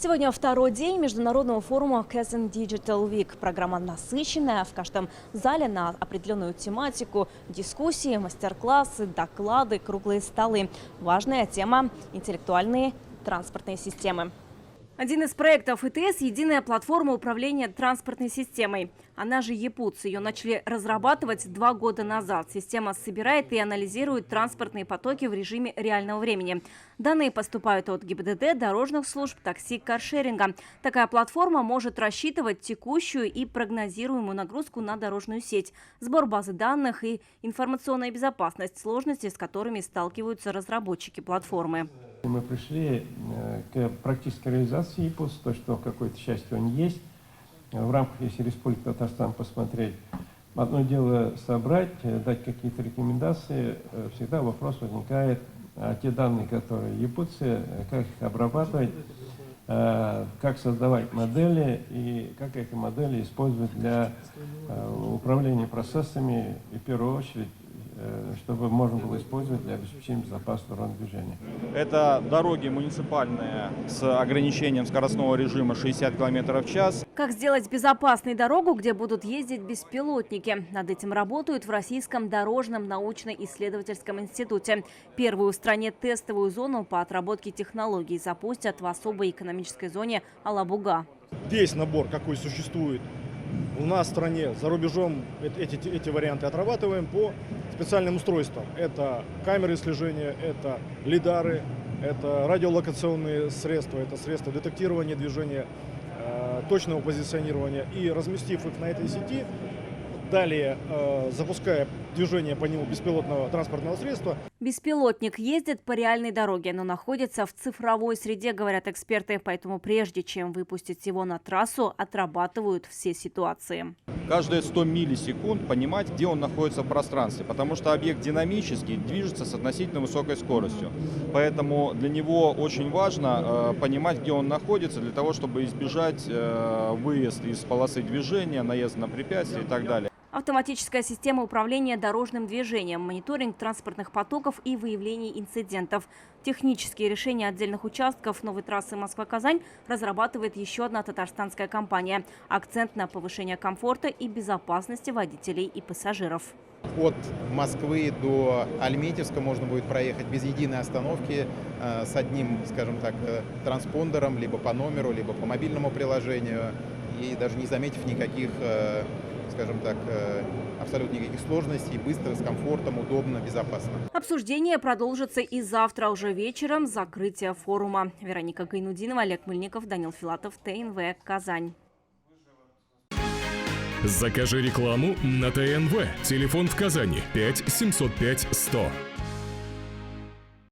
Сегодня второй день международного форума Kazan Digital Week. Программа насыщенная. В каждом зале на определенную тематику дискуссии, мастер-классы, доклады, круглые столы. Важная тема – интеллектуальные транспортные системы. Один из проектов ИТС – единая платформа управления транспортной системой. Она же ЕПУЦ. Ее начали разрабатывать 2 года назад. Система собирает и анализирует транспортные потоки в режиме реального времени. Данные поступают от ГИБДД, дорожных служб, такси, каршеринга. Такая платформа может рассчитывать текущую и прогнозируемую нагрузку на дорожную сеть, сбор базы данных и информационная безопасность, сложности, с которыми сталкиваются разработчики платформы. Мы пришли к практической реализации ЕПУЦ, то, что в какой-то части он есть. В рамках, если Республика Татарстан посмотреть, одно дело собрать, дать какие-то рекомендации, всегда вопрос возникает, те данные, которые ЕПУЦ, как их обрабатывать, как создавать модели и как эти модели использовать для управления процессами и, в первую очередь, чтобы можно было использовать для обеспечения безопасного дорожного движения. Это дороги муниципальные с ограничением скоростного режима 60 км в час. Как сделать безопасной дорогу, где будут ездить беспилотники? Над этим работают в Российском дорожном научно-исследовательском институте. Первую в стране тестовую зону по отработке технологий запустят в особой экономической зоне Алабуга. Весь набор, какой существует у нас в стране, за рубежом, эти варианты отрабатываем по специальным устройствам. Это камеры слежения, это лидары, это радиолокационные средства, это средства детектирования движения, точного позиционирования. И разместив их на этой сети, далее запуская движение по нему беспилотного транспортного средства. Беспилотник ездит по реальной дороге, но находится в цифровой среде, говорят эксперты. Поэтому прежде чем выпустить его на трассу, отрабатывают все ситуации. Каждые 100 миллисекунд понимать, где он находится в пространстве, потому что объект динамический, движется с относительно высокой скоростью. Поэтому для него очень важно понимать, где он находится, для того, чтобы избежать выезд из полосы движения, наезд на препятствия и так далее. Автоматическая система управления дорожным движением, мониторинг транспортных потоков и выявление инцидентов. Технические решения отдельных участков новой трассы Москва-Казань разрабатывает еще одна татарстанская компания. Акцент на повышение комфорта и безопасности водителей и пассажиров. От Москвы до Альметьевска можно будет проехать без единой остановки с одним, скажем так, транспондером, либо по номеру, либо по мобильному приложению, и даже не заметив никаких, скажем так, абсолютно никаких сложностей, быстро, с комфортом, удобно, безопасно. Обсуждение продолжится и завтра уже вечером, закрытие форума. Вероника Гайнудинова, Олег Мыльников, Данил Филатов, ТНВ, Казань. Закажи рекламу на ТНВ. Телефон в Казани 5 705 100.